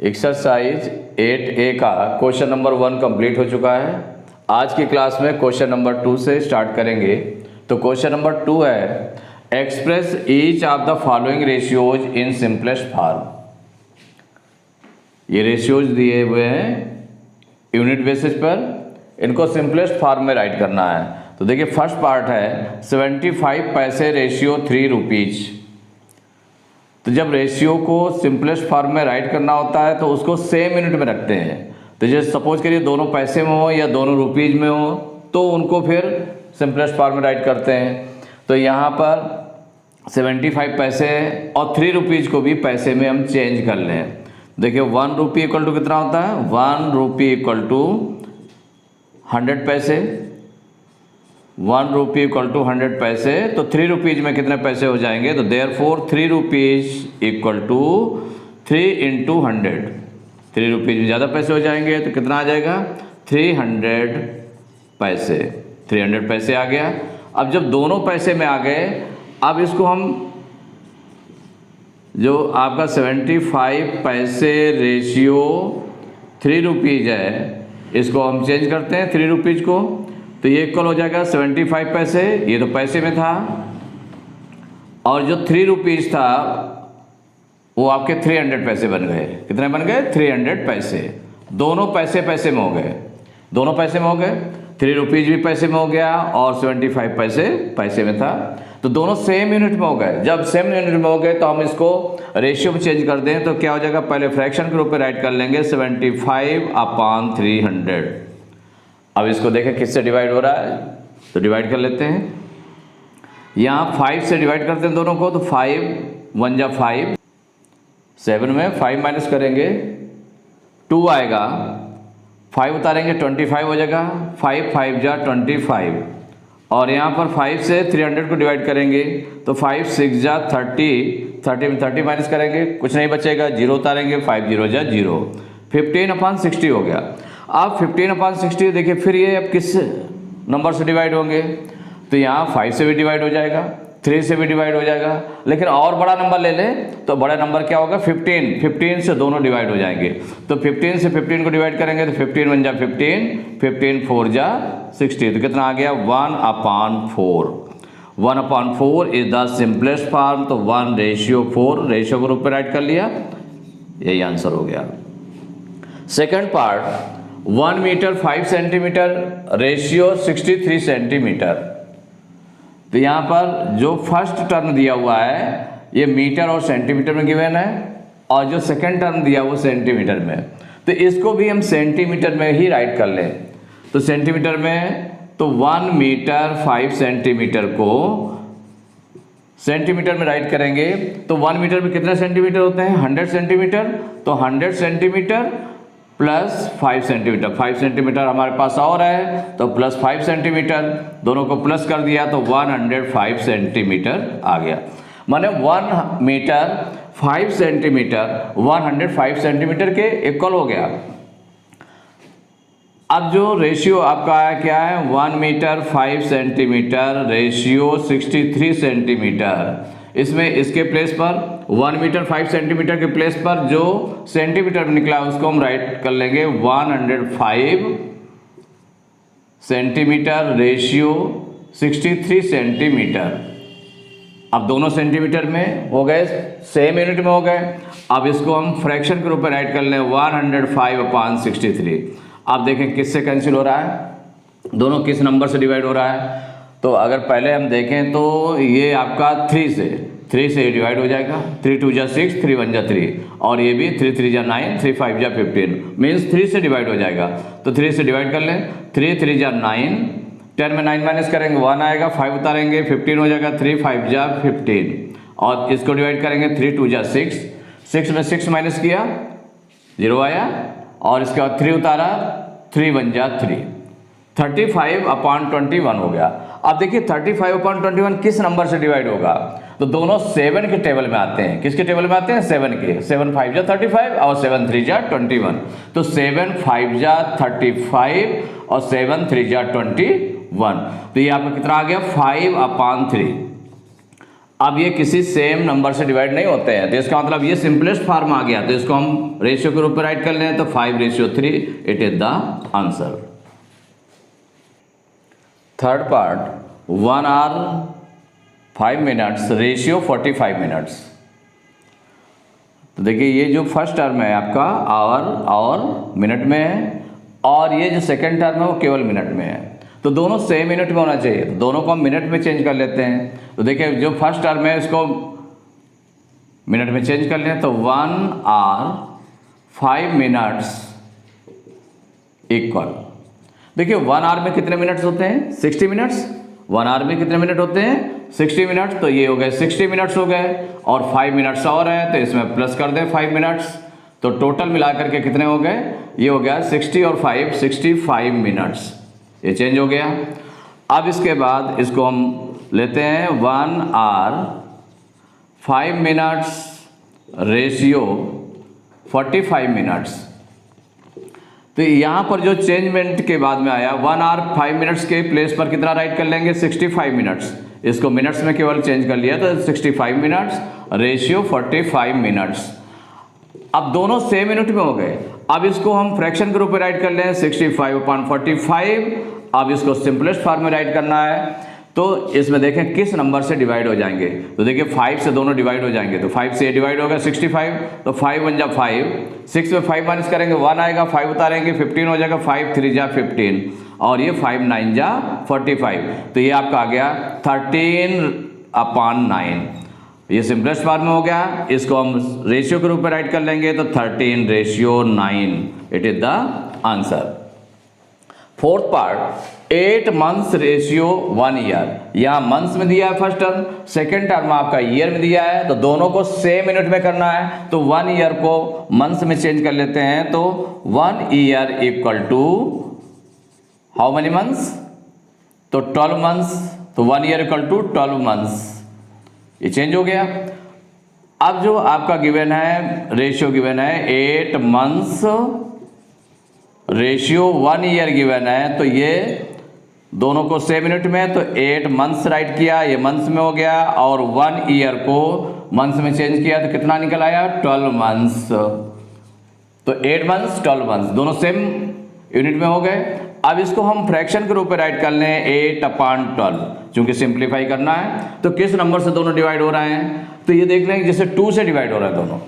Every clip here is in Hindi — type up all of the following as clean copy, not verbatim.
एक्सरसाइज 8A का क्वेश्चन नंबर 1 कंप्लीट हो चुका है। आज की क्लास में क्वेश्चन नंबर 2 से स्टार्ट करेंगे। तो क्वेश्चन नंबर 2 है express each of the following ratios in simplest form. ये रेशियोज दिए हुए हैं यूनिट बेसिस पर, इनको सिंपलेस्ट फॉर्म में राइट करना है। तो देखिए फर्स्ट पार्ट है 75 पैसे रेशियो 3 रुपीज। तो जब रेशियो को सिंपलेस्ट फॉर्म में राइट करना होता है तो उसको सेम यूनिट में रखते हैं। तो जैसे सपोज करिए दोनों पैसे में हो या दोनों रुपीज में हो तो उनको फिर सिंपलेस्ट फॉर्म में राइट करते हैं। तो यहाँ पर 75 पैसे और 3 रुपीज को भी पैसे में हम चेंज कर लें। देखिए 1 रुपी इक्वल टू कितना होता है, 1 रुपी इक्वल टू 100 पैसे, 1 रुपी इक्वल टू 100 पैसे। तो 3 रुपीज में कितने पैसे हो जाएंगे, तो therefore 3 rupees equal to 3 into 100। 3 rupees में ज़्यादा पैसे हो जाएंगे तो कितना आ जाएगा, 300 पैसे। 300 पैसे आ गया। अब जब दोनों पैसे में आ गए, अब इसको हम जो आपका 75 पैसे रेशियो 3 रुपीज है, इसको हम चेंज करते हैं 3 रुपीज को। तो ये इक्वल हो जाएगा 75 पैसे, ये तो पैसे में था, और जो 3 रुपीज था वो आपके 300 पैसे बन गए। कितने बन गए, 300 पैसे। दोनों पैसे पैसे में हो गए, दोनों पैसे में हो गए। 3 रुपीज भी पैसे में हो गया और 75 पैसे पैसे में था, तो दोनों सेम यूनिट में हो गए। जब सेम यूनिट में हो गए तो हम इसको रेशियो में चेंज कर दें तो क्या हो जाएगा, पहले फ्रैक्शन के रूप में राइट कर लेंगे 75/300। अब इसको देखें किससे डिवाइड हो रहा है, तो डिवाइड कर लेते हैं। यहाँ 5 से डिवाइड करते हैं दोनों को, तो 5 1 जा 5, 7 में 5 माइनस करेंगे 2 आएगा, 5 उतारेंगे 25 हो जाएगा, 5 5 जा 25। और यहाँ पर 5 से 300 को डिवाइड करेंगे तो 5 6 जा 30, 30 में 30 माइनस करेंगे, कुछ नहीं बचेगा, 0 उतारेंगे, 5 0 जा 0, 15/60 हो गया। अब 15/60 देखिए फिर ये अब किस नंबर से डिवाइड होंगे, तो यहाँ 5 से भी डिवाइड हो जाएगा, 3 से भी डिवाइड हो जाएगा, लेकिन और बड़ा नंबर ले लें तो बड़ा नंबर क्या होगा, 15 से दोनों डिवाइड हो जाएंगे। तो 15 से 15 को डिवाइड करेंगे तो 15 1 जा 15, 15 4 जा 60। तो कितना आ गया, 1/4। 1/4 इज द सिंपलेस्ट फॉर्म। तो 1/4 रेशियो के रूप में राइट कर लिया, यही आंसर हो गया। Second part 1 metre 5 centimetre ratio 63 centimetre. तो यहाँ पर जो फर्स्ट टर्म दिया हुआ है ये मीटर और सेंटीमीटर में गिवन है, और जो सेकंड टर्म दिया वो सेंटीमीटर में। तो इसको भी हम सेंटीमीटर में ही राइट कर लें। तो सेंटीमीटर में तो 1 मीटर 5 सेंटीमीटर को सेंटीमीटर में राइट करेंगे तो 1 मीटर में कितने सेंटीमीटर होते हैं, 100 सेंटीमीटर। तो 100 सेंटीमीटर प्लस 5 सेंटीमीटर, 5 सेंटीमीटर हमारे पास और है तो प्लस 5 सेंटीमीटर, दोनों को प्लस कर दिया तो 105 सेंटीमीटर आ गया। माने 1 मीटर 5 सेंटीमीटर 105 सेंटीमीटर के इक्वल हो गया। अब जो रेशियो आपका आया क्या है, 1 मीटर 5 सेंटीमीटर रेशियो 63 सेंटीमीटर। इसमें इसके प्लेस पर 1 मीटर 5 सेंटीमीटर के प्लेस पर जो सेंटीमीटर में निकला उसको हम राइट कर लेंगे 105 सेंटीमीटर रेशियो 63 सेंटीमीटर। अब दोनों सेंटीमीटर में हो गए, सेम यूनिट में हो गए। अब इसको हम फ्रैक्शन के रूप में राइट कर लें 105/63। अब देखें किससे कैंसिल हो रहा है, दोनों किस नंबर से डिवाइड हो रहा है। तो अगर पहले हम देखें तो ये आपका 3 से डिवाइड हो जाएगा, 3 2 जा 6, 3 1 जा 3, और ये भी 3 3 जा 9, 3 5 जा 15, मीन्स 3 से डिवाइड हो जाएगा। तो 3 से डिवाइड कर लें, 3 3 जा 9, 10 में 9 माइनस करेंगे 1 आएगा, 5 उतारेंगे 15 हो जाएगा, 3 5 जा 15, और इसको डिवाइड करेंगे 3 2 जा 6, 6 में 6 माइनस किया 0 आया, और इसके बाद 3 उतारा, 3 1 जा 3, 35/21 हो गया। अब देखिए 35/21 किस नंबर से डिवाइड होगा, तो दोनों 7 के टेबल में आते हैं। किसके टेबल में आते हैं, 7 के। 7 5 जा 35 और 7 3 जा 21। तो 7 5 जा 35 और 7 3 जा 21। तो ये आपका कितना आ गया, 5/3। अब ये किसी सेम नंबर से डिवाइड नहीं होते हैं, तो इसका मतलब ये सिंपलेस्ट फॉर्म आ गया, तो इसको हम रेशियो के रूप में राइट कर लें, तो 5:3 it is the answer. Third part 1 hour 5 minutes ratio 45 minutes. तो देखिए ये जो फर्स्ट टर्म है आपका आवर और मिनट में है, और ये जो सेकंड टर्म है वो केवल मिनट में है, तो दोनों सेम मिनट में होना चाहिए, तो दोनों को हम मिनट में चेंज कर लेते हैं। तो देखिए जो फर्स्ट टर्म है इसको मिनट में चेंज कर लें, तो 1 hour 5 minutes इक्वल, देखिए 1 hour में कितने मिनट्स होते हैं 60 मिनट्स, 1 hour में कितने मिनट होते हैं 60 मिनट्स, तो ये हो गए 60 मिनट्स हो गए, और 5 मिनट्स और है तो इसमें प्लस कर दें 5 मिनट्स, तो टोटल मिलाकर के कितने हो गए, ये हो गया 60 और 5 65 मिनट्स, ये चेंज हो गया। अब इसके बाद इसको हम लेते हैं 1 hour 5 minutes रेशियो 45 मिनट्स। तो यहाँ पर जो चेंजमेंट के बाद में आया 1 hour 5 minutes के प्लेस पर कितना राइट कर लेंगे 65 मिनट्स, इसको मिनट्स में केवल चेंज कर लिया तो 65 मिनट्स रेशियो 45 मिनट्स। अब दोनों सेम मिनट में हो गए, अब इसको हम फ्रैक्शन के रूप में राइट कर लें 65/45। अब इसको सिंपलेस्ट फॉर्म में राइट करना है, तो इसमें देखें किस नंबर से डिवाइड हो जाएंगे, तो देखिए 5 से दोनों डिवाइड हो जाएंगे, तो 5 से ये डिवाइड होगा 65, तो 5 1 जा 5, 6 में 5 माइनस करेंगे 1 आएगा, 5 उतारेंगे 15 हो जाएगा, 5 3 जा 15, और ये 5 9 जा 45, तो ये आपका आ गया 13/9। ये सिंपलेस्ट फॉर्म में हो गया, इसको हम रेशियो के रूप में राइट कर लेंगे, तो 13:9 it is the answer. Fourth part 8 months ratio 1 year, यहाँ मंथ्स में दिया है फर्स्ट टर्म, सेकेंड टर्म आपका ईयर में दिया है, तो दोनों को सेम मिनट में करना है, तो 1 year को मंथ्स में चेंज कर लेते हैं, तो 1 year equal to how many months, तो 12 months, तो 1 year इक्वल टू 12 months, ये चेंज हो गया। अब जो आपका गिवन है रेशियो गिवन है 8 months रेशियो 1 year गिवन है, तो ये दोनों को सेम मिनट में, तो 8 months राइट किया, ये मंथ्स में हो गया, और 1 year को मंथ्स में चेंज किया, तो कितना निकल आया 12 months, तो 8 months 12 months दोनों सेम यूनिट में हो गए। अब इसको हम फ्रैक्शन के रूप में राइट कर लें 8/12, चूंकि सिंप्लीफाई करना है, तो किस नंबर से दोनों डिवाइड हो रहे हैं, तो ये देख लें जैसे 2 से डिवाइड हो रहा है दोनों,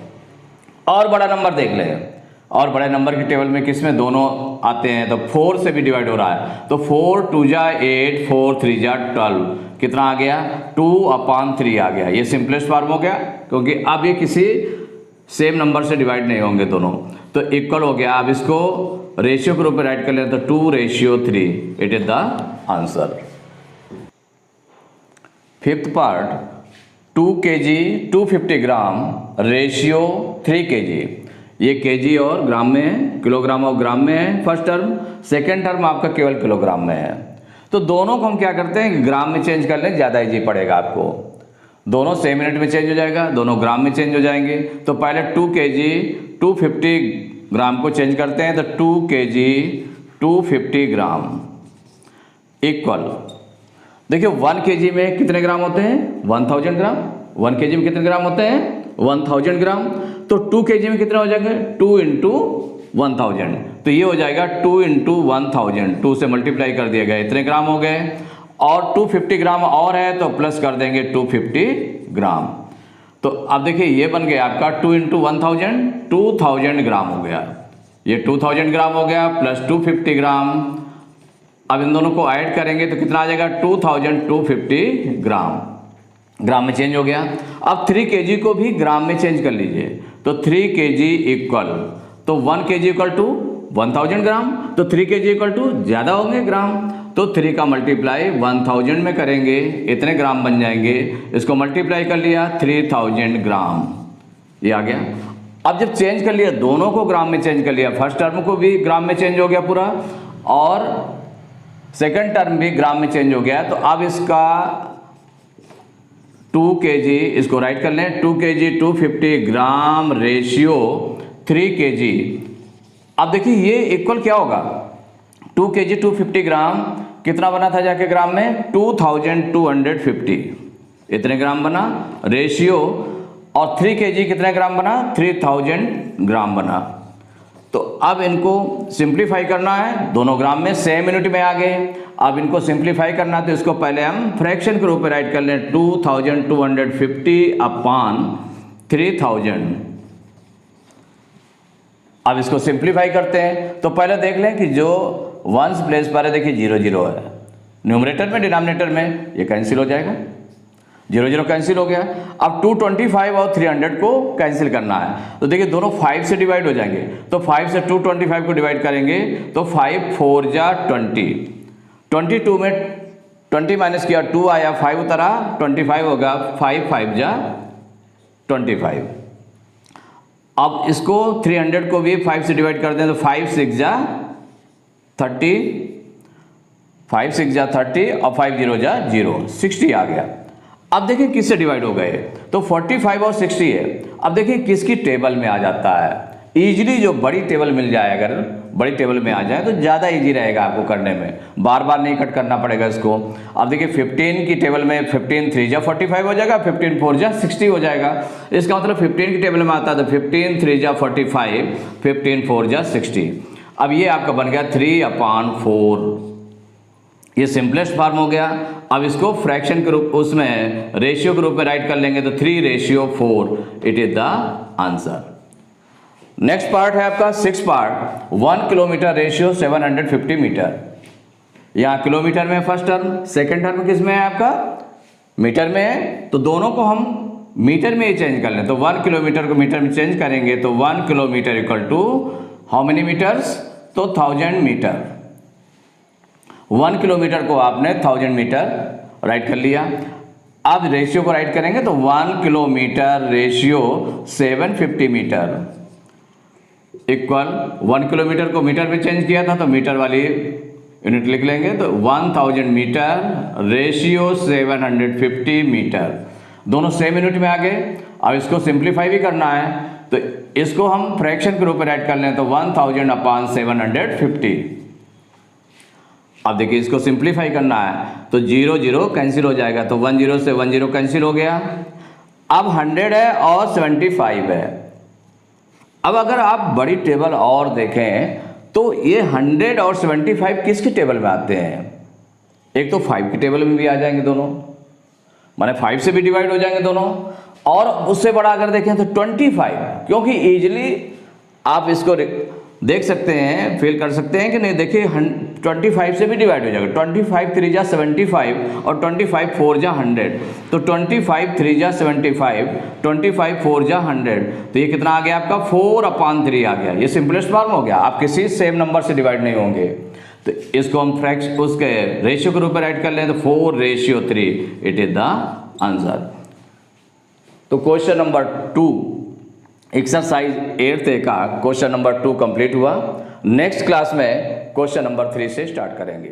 और बड़ा नंबर देख लें, और बड़े नंबर के टेबल में किसमें दोनों आते हैं, तो 4 से भी डिवाइड हो रहा है, तो 4 2 जा 8, 4 3 जा 12, कितना आ गया 2/3 आ गया। ये सिंपलेस्ट फॉर्म हो गया, क्योंकि अब ये किसी सेम नंबर से डिवाइड नहीं होंगे दोनों, तो इक्वल हो गया। अब इसको रेशियो के रूप में राइट कर लें, तो 2:3 it is the answer. Fifth part 2 kg 250 gram ratio 3 kg, ये केजी और ग्राम में है, किलोग्राम और ग्राम में है फर्स्ट टर्म, सेकेंड टर्म आपका केवल किलोग्राम में है, तो दोनों को हम क्या करते हैं ग्राम में चेंज कर लें, ज़्यादा इजी पड़ेगा आपको, दोनों सेम मिनट में चेंज हो जाएगा, दोनों ग्राम में चेंज हो जाएंगे। तो पहले 2 kg 250 ग्राम को चेंज करते हैं, तो 2 kg 250 ग्राम इक्वल, देखिए 1 kg में कितने ग्राम होते हैं 1000 ग्राम, 1 kg में कितने ग्राम होते हैं 1000 ग्राम, तो 2 kg में कितना हो जाएगा 2 × 1000, तो ये हो जाएगा 2 × 1000, 2 से मल्टीप्लाई कर दिया गया, इतने ग्राम हो गए, और 250 ग्राम और है तो प्लस कर देंगे 250 ग्राम, तो अब देखिए ये बन गया आपका 2 × 1000 2000 ग्राम हो गया, ये 2000 ग्राम हो गया प्लस 250 ग्राम, अब इन दोनों को ऐड करेंगे तो कितना आ जाएगा 2250 ग्राम, ग्राम में चेंज हो गया। अब 3 kg को भी ग्राम में चेंज कर लीजिए, तो 3 kg इक्वल, तो 1 kg इक्वल टू 1000 ग्राम, तो 3 kg इक्वल टू ज़्यादा होंगे ग्राम, तो 3 का मल्टीप्लाई 1000 में करेंगे, इतने ग्राम बन जाएंगे, इसको मल्टीप्लाई कर लिया 3000 ग्राम, ये आ गया। अब जब चेंज कर लिया दोनों को ग्राम में चेंज कर लिया, फर्स्ट टर्म को भी ग्राम में चेंज हो गया पूरा, और सेकंड टर्म भी ग्राम में चेंज हो गया, तो अब इसका 2 kg इसको राइट कर लें, 2 kg 250 ग्राम रेशियो 3 kg। अब देखिए ये इक्वल क्या होगा, 2 kg 250 ग्राम कितना बना था जाके ग्राम में 2250, इतने ग्राम बना रेशियो, और 3 kg कितने ग्राम बना, 3000 ग्राम बना। तो अब इनको सिंप्लीफाई करना है, दोनों ग्राम में सेम यूनिट में आ गए। अब इनको सिंप्लीफाई करना है तो इसको पहले हम फ्रैक्शन के रूप में राइट कर लें, 2250 अपान 3000। अब इसको सिंप्लीफाई करते हैं तो पहले देख लें कि जो वंस प्लेस पर है, देखिए 0 0 है, न्यूमरेटर में डिनोमिनेटर में ये कैंसिल हो जाएगा, 0 0 कैंसिल हो गया। अब 225 और 300 को कैंसिल करना है, तो देखिए दोनों 5 से डिवाइड हो जाएंगे, तो 5 से 225 को डिवाइड करेंगे तो 5 4 जा 20, 22 में 20 माइनस किया 2 आया, 5 उतरा 25 होगा, 5 5 जा 25। अब इसको 300 को भी 5 से डिवाइड कर दें तो 5 6 जा 30, 5 6 जा 30 और 5 0 जा 0, 60 आ गया। अब देखिए किससे डिवाइड हो गए, तो 45 और 60 है। अब देखिए किसकी टेबल में आ जाता है, इजीली जो बड़ी टेबल मिल जाए, अगर बड़ी टेबल में आ जाए तो ज़्यादा इजी रहेगा आपको करने में, बार बार नहीं कट करना पड़ेगा इसको। अब देखिए 15 की टेबल में 15 3 जा 45 हो जाएगा, 15 4 जा 60 हो जाएगा। इसका मतलब 15 की टेबल में आता है तो 15 3 जा 45, 15 4 जा 60। अब ये आपका बन गया 3/4, ये सिंपलेस्ट फॉर्म हो गया। अब इसको फ्रैक्शन के रूप, उसमें रेशियो के रूप में राइट कर लेंगे तो 3/4, it is the answer. Next part है आपका 6 पार्ट, 1 किलोमीटर रेशियो 750 मीटर। यहाँ किलोमीटर में फर्स्ट टर्म, सेकेंड टर्म किस में है आपका, मीटर में है, तो दोनों को हम मीटर में ही चेंज कर लें। तो 1 किलोमीटर को मीटर में चेंज करेंगे तो 1 kilometre equal to how many metres, तो 1000 मीटर। 1 किलोमीटर को आपने 1000 मीटर राइट कर लिया। अब रेशियो को राइट करेंगे तो 1 kilometre ratio 750 metre equal 1 kilometre को मीटर में चेंज किया था तो मीटर वाली यूनिट लिख लेंगे, तो 1000 मीटर रेशियो 750 मीटर, दोनों सेम यूनिट में आ गए। अब इसको सिंप्लीफाई भी करना है तो इसको हम फ्रैक्शन के रूप में राइट कर लें तो 1000 अपान 750। अब देखिए इसको सिंप्लीफाई करना है तो 0 0 कैंसिल हो जाएगा, तो 1 0 से 1 0 कैंसिल हो गया। अब 100 है और 75 है। अब अगर आप बड़ी टेबल और देखें तो ये 100 और 75 किसकी टेबल में आते हैं, एक तो 5 की टेबल में भी आ जाएंगे दोनों, माने 5 से भी डिवाइड हो जाएंगे दोनों, और उससे बड़ा अगर देखें तो 25, क्योंकि इजीली आप इसको देख सकते हैं, फील कर सकते हैं कि नहीं। देखिए 25 से भी डिवाइड हो जाएगा, 25 3 जा 75 और 25 4 जा 100, तो 25 3 जा 75, 25 4 जा 100, तो ये कितना आ गया आपका 4/3 आ गया। ये सिंपलेस्ट फॉर्म हो गया, आप किसी सेम नंबर से डिवाइड नहीं होंगे। तो इसको हम फ्रैक्शन उसके रेशियो के रूप में राइट कर लें तो 4/3, इट इज द आंसर। तो क्वेश्चन नंबर 2 एक्सरसाइज 8 का क्वेश्चन नंबर 2 कंप्लीट हुआ। नेक्स्ट क्लास में क्वेश्चन नंबर 3 से स्टार्ट करेंगे।